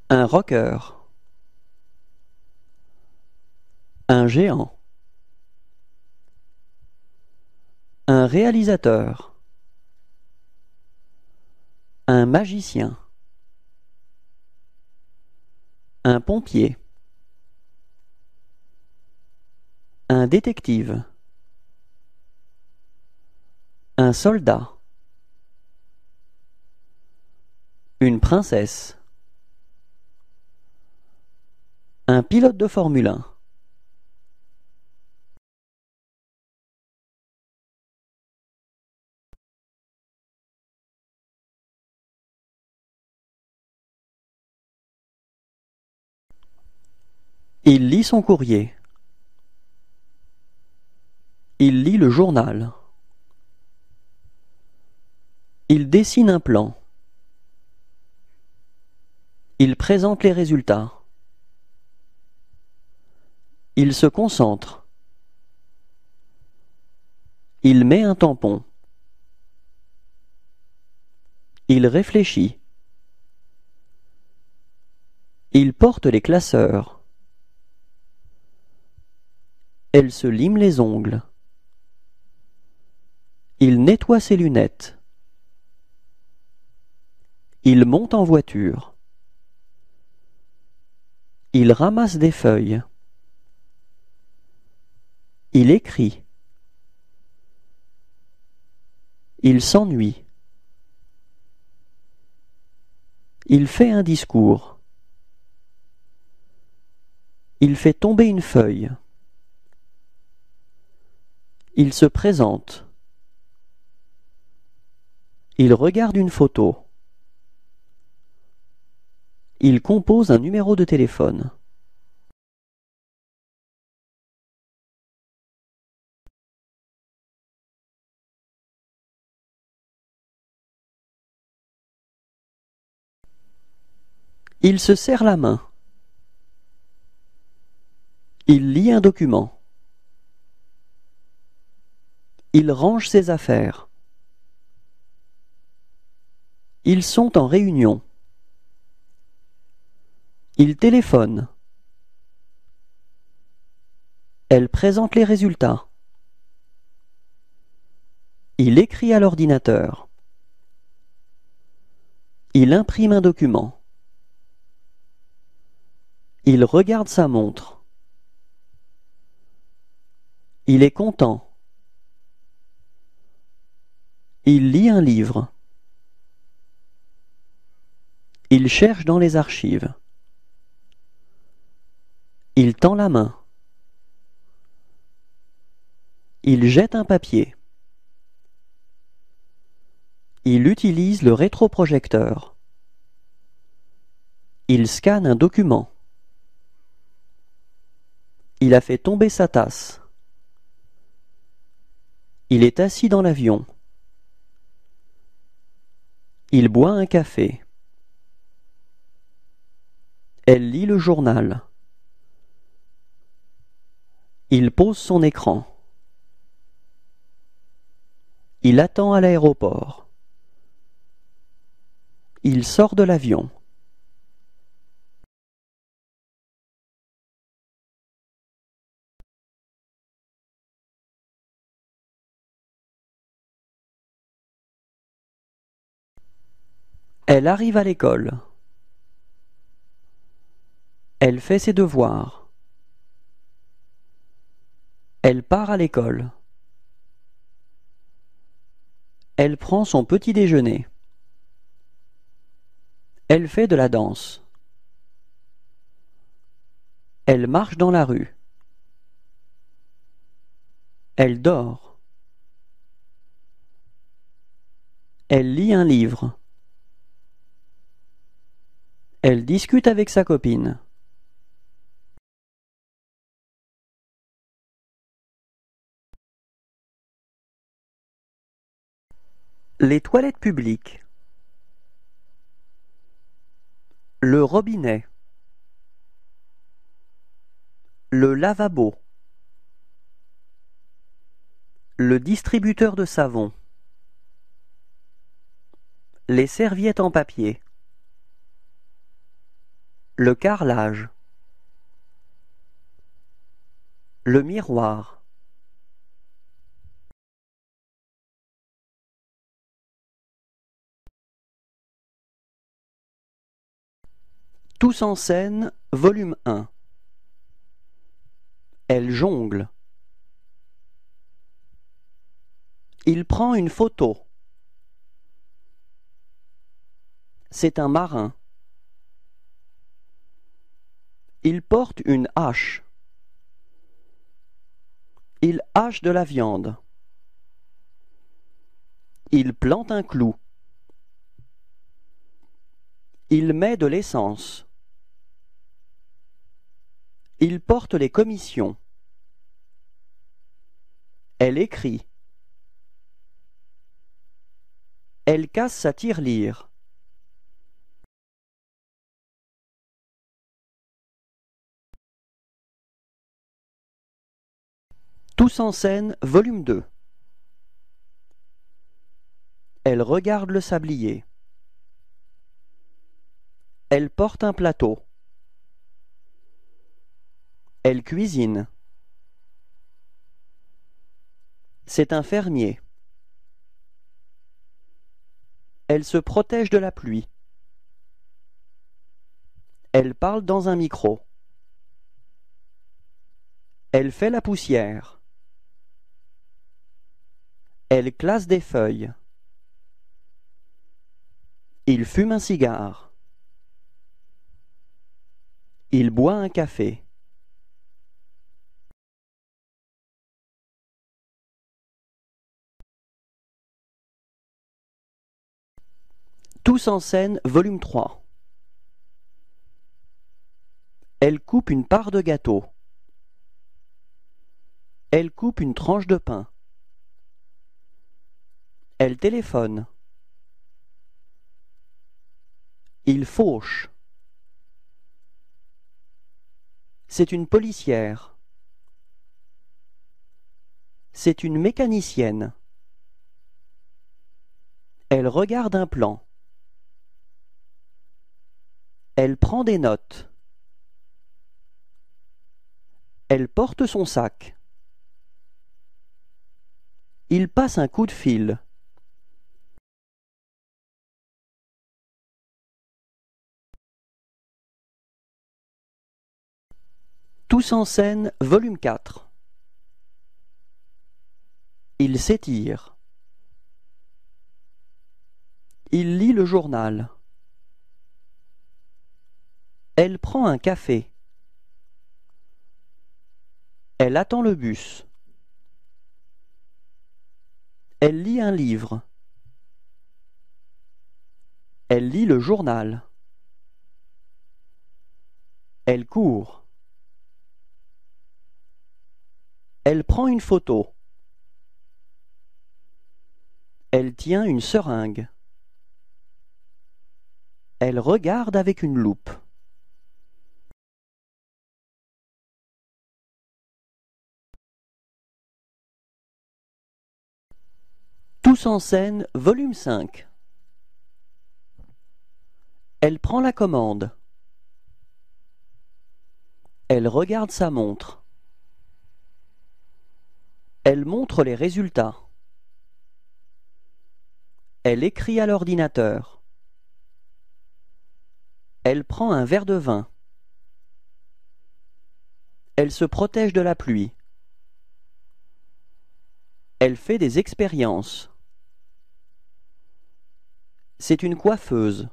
Un rocker. Un géant. Un réalisateur. Un magicien. Un pompier. Un détective. Un soldat. Une princesse. Un pilote de Formule 1. Il lit son courrier. Il lit le journal. Il dessine un plan. Il présente les résultats. Il se concentre. Il met un tampon. Il réfléchit. Il porte les classeurs. Elle se lime les ongles. Il nettoie ses lunettes. Il monte en voiture. Il ramasse des feuilles. Il écrit. Il s'ennuie. Il fait un discours. Il fait tomber une feuille. Il se présente. Il regarde une photo. Il compose un numéro de téléphone. Il se serre la main. Il lit un document. Il range ses affaires. Ils sont en réunion. Il téléphone. Elle présente les résultats. Il écrit à l'ordinateur. Il imprime un document. Il regarde sa montre. Il est content. Il lit un livre. Il cherche dans les archives. Il tend la main. Il jette un papier. Il utilise le rétroprojecteur. Il scanne un document. Il a fait tomber sa tasse. Il est assis dans l'avion. Il boit un café. Elle lit le journal. Il pose son écran. Il attend à l'aéroport. Il sort de l'avion. Elle arrive à l'école. Elle fait ses devoirs. Elle part à l'école. Elle prend son petit déjeuner. Elle fait de la danse. Elle marche dans la rue. Elle dort. Elle lit un livre. Elle discute avec sa copine. Les toilettes publiques. Le robinet. Le lavabo. Le distributeur de savon. Les serviettes en papier. le carrelage, le miroir, Tous en scène, volume 1. Elle jongle. Il prend une photo. C'est un marin. Il porte une hache. Il hache de la viande. Il plante un clou. Il met de l'essence. Il porte les commissions. Elle écrit. Elle casse sa tirelire. Tous en scène, volume 2. Elle regarde le sablier. Elle porte un plateau. Elle cuisine. C'est un fermier. Elle se protège de la pluie. Elle parle dans un micro. Elle fait la poussière. Elle classe des feuilles. Il fume un cigare. Il boit un café. Tous en scène, volume 3. Elle coupe une part de gâteau. Elle coupe une tranche de pain. Elle téléphone. Il fauche. C'est une policière. C'est une mécanicienne. Elle regarde un plan. Elle prend des notes. Elle porte son sac. Il passe un coup de fil. Tous en scène, volume 4. Il s'étire. Il lit le journal. Elle prend un café. Elle attend le bus. Elle lit un livre. Elle lit le journal. Elle court. Elle prend une photo. Elle tient une seringue. Elle regarde avec une loupe. Tous en scène, volume 5. Elle prend la commande. Elle regarde sa montre. Elle montre les résultats. Elle écrit à l'ordinateur. Elle prend un verre de vin. Elle se protège de la pluie. Elle fait des expériences. C'est une coiffeuse.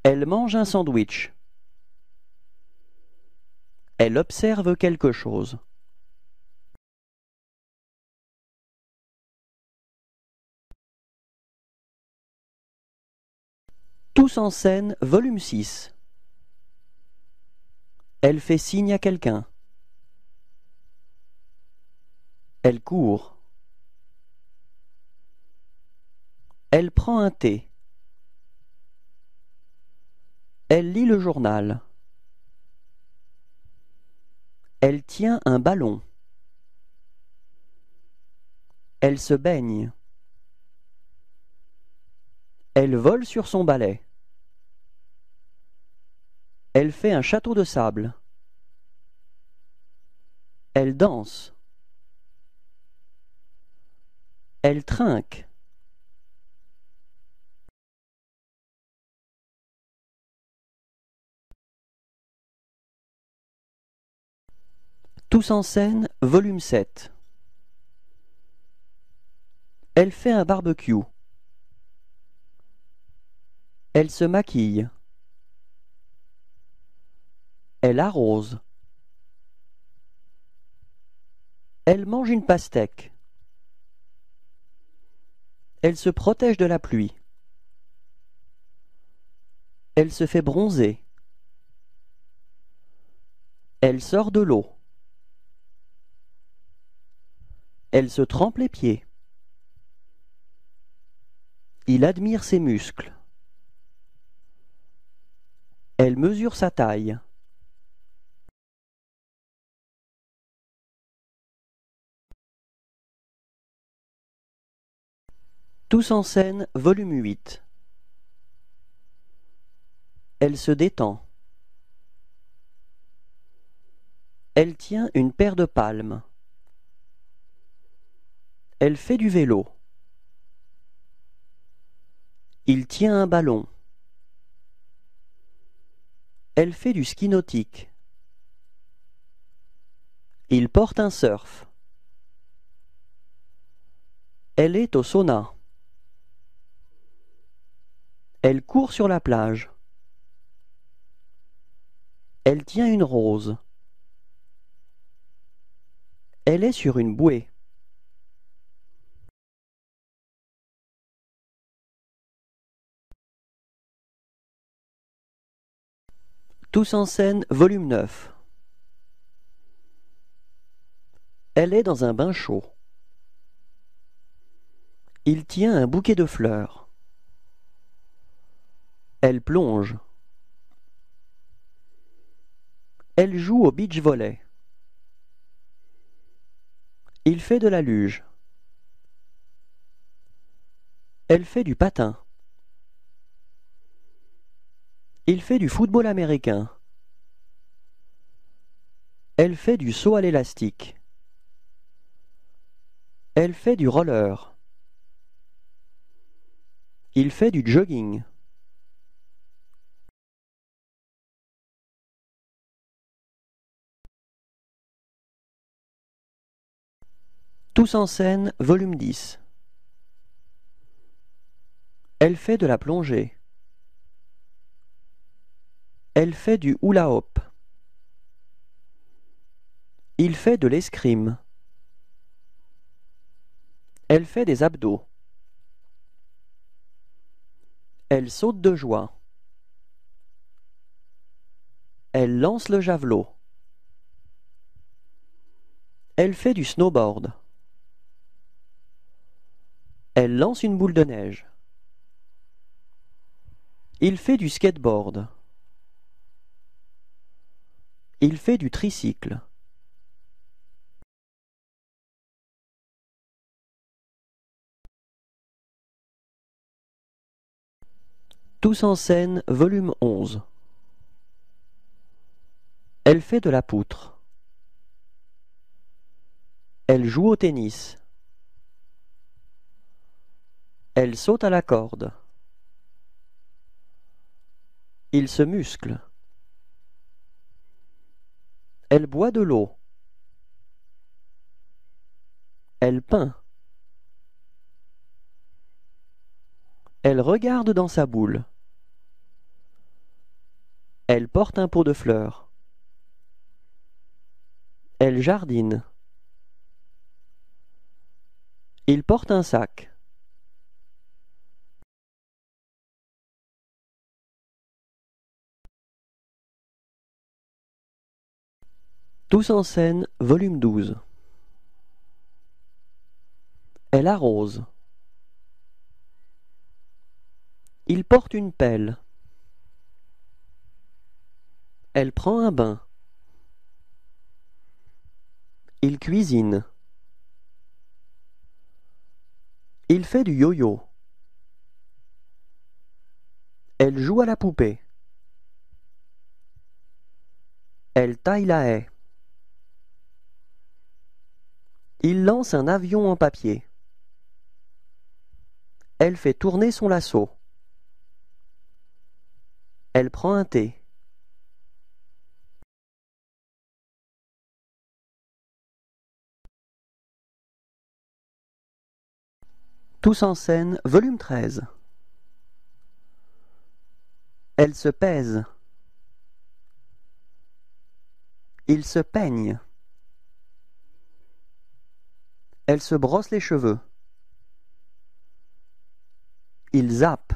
Elle mange un sandwich. Elle observe quelque chose. Tous en scène, volume 6. Elle fait signe à quelqu'un. Elle court. Elle prend un thé. Elle lit le journal. Elle tient un ballon. Elle se baigne. Elle vole sur son balai. Elle fait un château de sable. Elle danse. Elle trinque. Tous en scène, volume 7. Elle fait un barbecue. Elle se maquille. Elle arrose. Elle mange une pastèque. Elle se protège de la pluie. Elle se fait bronzer. Elle sort de l'eau. Elle se trempe les pieds. Il admire ses muscles. Elle mesure sa taille. Tous en scène, volume 8. Elle se détend. Elle tient une paire de palmes. Elle fait du vélo. Il tient un ballon. Elle fait du ski nautique. Il porte un surf. Elle est au sauna. Elle court sur la plage. Elle tient une rose. Elle est sur une bouée. Tous en scène, volume 9. Elle est dans un bain chaud. Il tient un bouquet de fleurs. Elle plonge. Elle joue au beach volley. Il fait de la luge. Elle fait du patin. Il fait du football américain. Elle fait du saut à l'élastique. Elle fait du roller. Il fait du jogging. Tous en scène, volume 10. Elle fait de la plongée. Elle fait du hula hoop. Il fait de l'escrime. Elle fait des abdos. Elle saute de joie. Elle lance le javelot. Elle fait du snowboard. Elle lance une boule de neige. Il fait du skateboard. Il fait du tricycle. Tous en scène, volume 11. Elle fait de la poutre. Elle joue au tennis. Elle saute à la corde. Il se muscle. Elle boit de l'eau. Elle peint. Elle regarde dans sa boule. Elle porte un pot de fleurs. Elle jardine. Il porte un sac. Tous en scène, volume 12. Elle arrose. Il porte une pelle. Elle prend un bain. Il cuisine. Il fait du yo-yo. Elle joue à la poupée. Elle taille la haie. Il lance un avion en papier. Elle fait tourner son lasso. Elle prend un thé. Tous en scène, volume 13. Elle se pèse. Il se peigne. Elle se brosse les cheveux. Il zappe.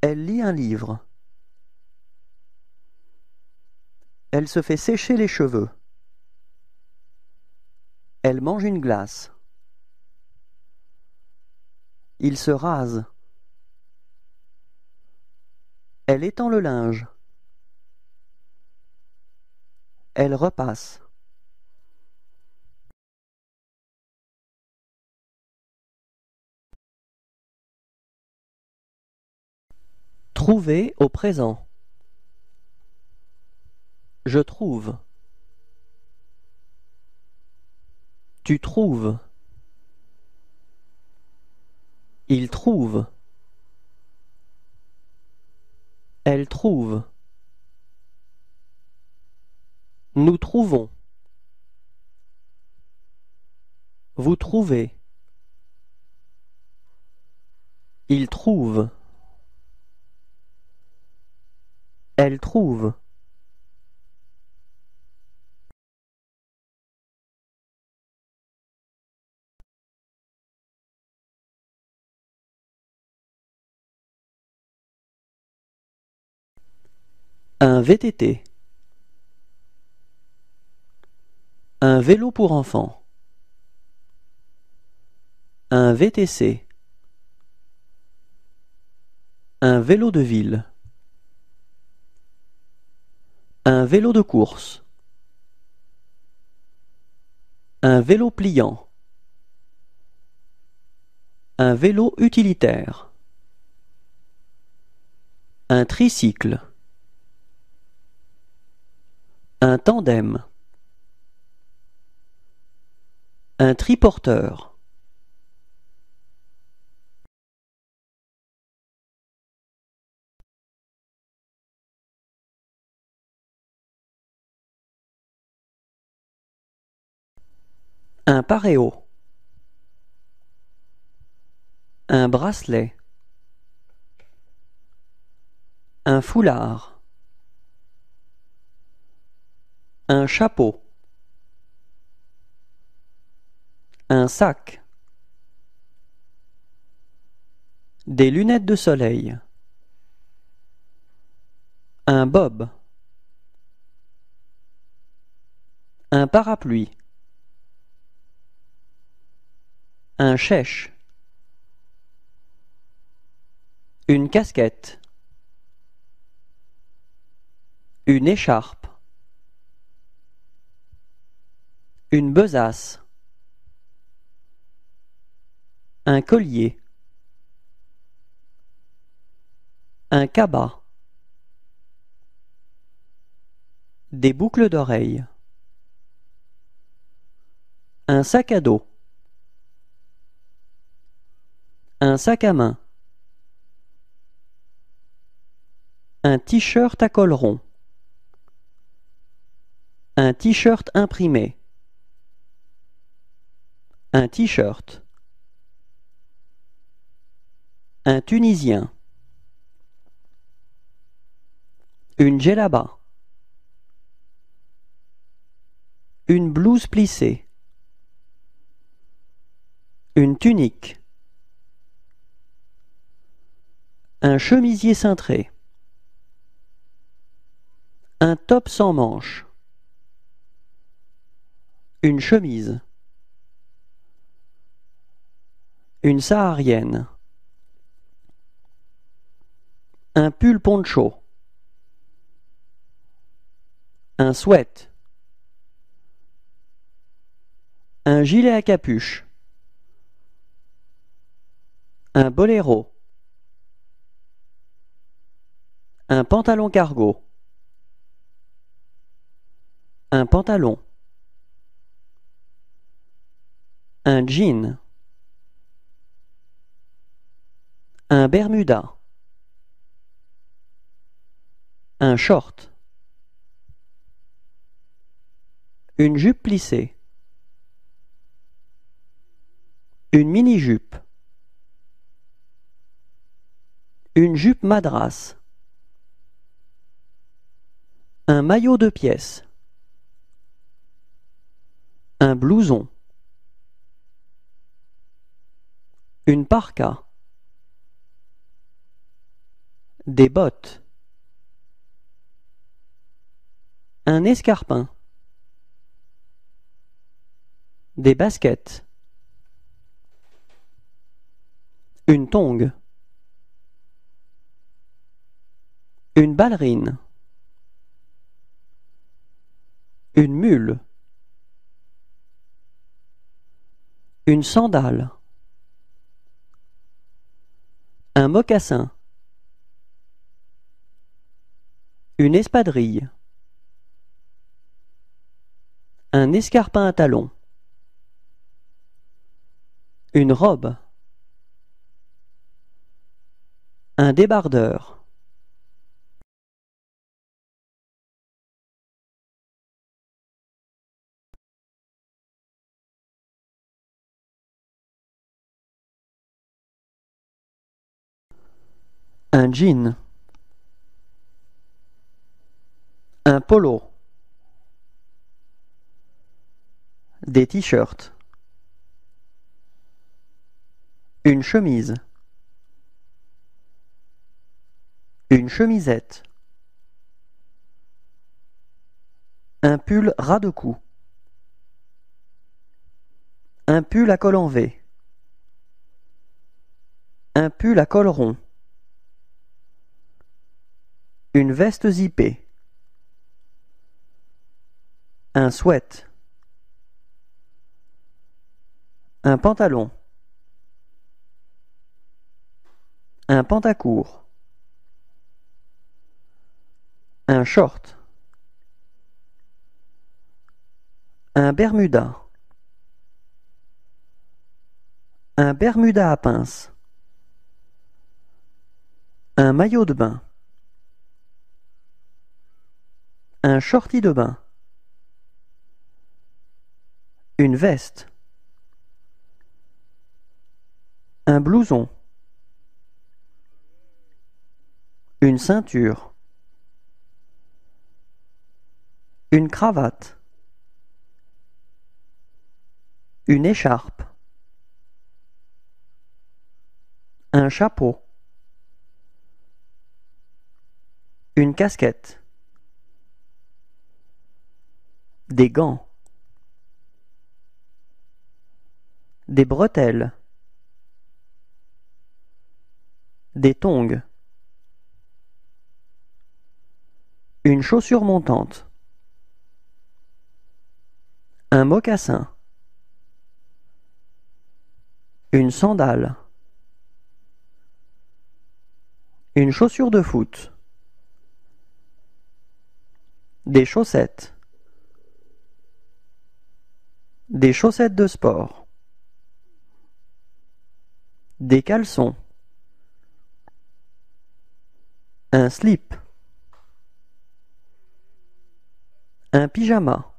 Elle lit un livre. Elle se fait sécher les cheveux. Elle mange une glace. Il se rase. Elle étend le linge. Elle repasse. Trouver au présent. Je trouve. Tu trouves. Il trouve. Elle trouve. Nous trouvons. Vous trouvez. Il trouve. Elle trouve. Un VTT. Un vélo pour enfants. Un VTC. Un vélo de ville. Un vélo de course. Un vélo pliant. Un vélo utilitaire. Un tricycle. Un tandem. Un triporteur. Un paréo. Un bracelet. Un foulard. Un chapeau. Un sac. Des lunettes de soleil. Un bob. Un parapluie. Un chèche. Une casquette. Une écharpe. Une besace. Un collier. Un cabas. Des boucles d'oreilles. Un sac à dos. Un sac à main. Un t-shirt à col rond. Un t-shirt imprimé. Un t-shirt. Un Tunisien. Une djellaba. Une blouse plissée. Une tunique. Un chemisier cintré. Un top sans manches. Une chemise. Une saharienne. Un pull poncho. Un sweat. Un gilet à capuche. Un boléro. Un pantalon cargo. Un pantalon. Un jean. Un bermuda. Un short. Une jupe plissée. Une mini-jupe. Une jupe madras. Un maillot de pièces. Un blouson. Une parka. Des bottes. Un escarpin. Des baskets. Une tongue. Une ballerine. Une mule. Une sandale. Un mocassin. Une espadrille. Un escarpin à talons. Une robe. Un débardeur. Un jean. Un polo. Des t-shirts. Une chemise. Une chemisette. Un pull ras de cou. Un pull à col en V. Un pull à col rond. Une veste zippée. Un sweat. Un pantalon. Un pantacourt. Un short. Un bermuda. Un bermuda à pince. Un maillot de bain. Un shorty de bain. Une veste. Un blouson. Une ceinture. Une cravate. Une écharpe. Un chapeau. Une casquette. Des gants. Des bretelles. Des tongs. Une chaussure montante. Un mocassin. Une sandale. Une chaussure de foot. Des chaussettes. Des chaussettes de sport. Des caleçons. Un slip. Un pyjama.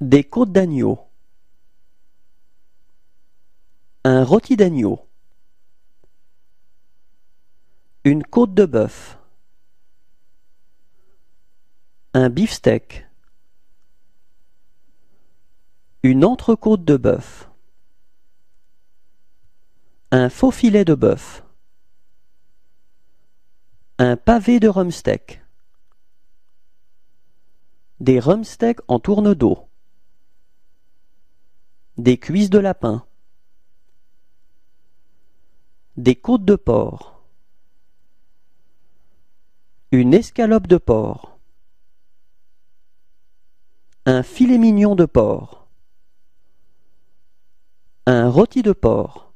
Des côtes d'agneau. Un rôti d'agneau. Une côte de bœuf. Un beefsteak. Une entrecôte de bœuf. Un faux filet de bœuf. Un pavé de rumsteak. Des rumsteaks en tourne d'eau. Des cuisses de lapin. Des côtes de porc. Une escalope de porc. Un filet mignon de porc. Un rôti de porc.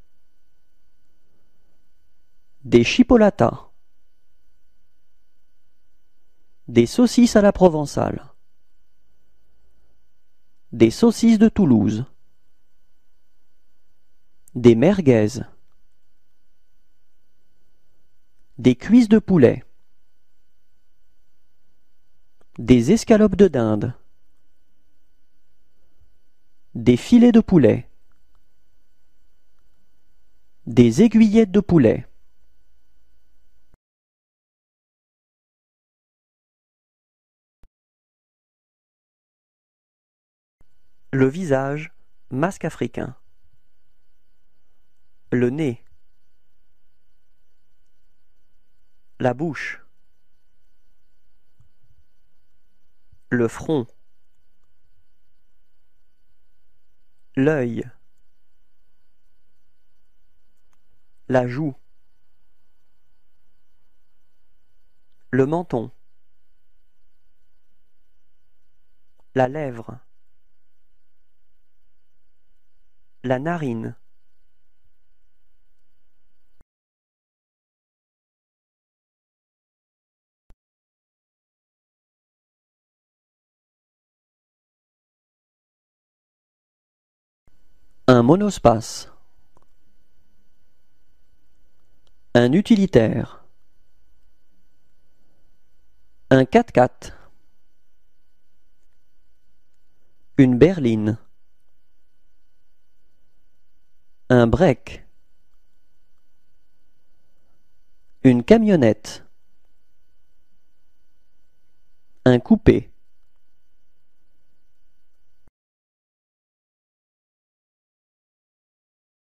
Des chipolatas. Des saucisses à la provençale. Des saucisses de Toulouse. Des merguez. Des cuisses de poulet. Des escalopes de dinde. Des filets de poulet. Des aiguillettes de poulet. Le visage, masque africain. Le nez. La bouche. Le front. L'œil. La joue. Le menton. La lèvre. La narine. Un monospace. Un utilitaire. Un 4x4. Une berline. Un break. Une camionnette. Un coupé.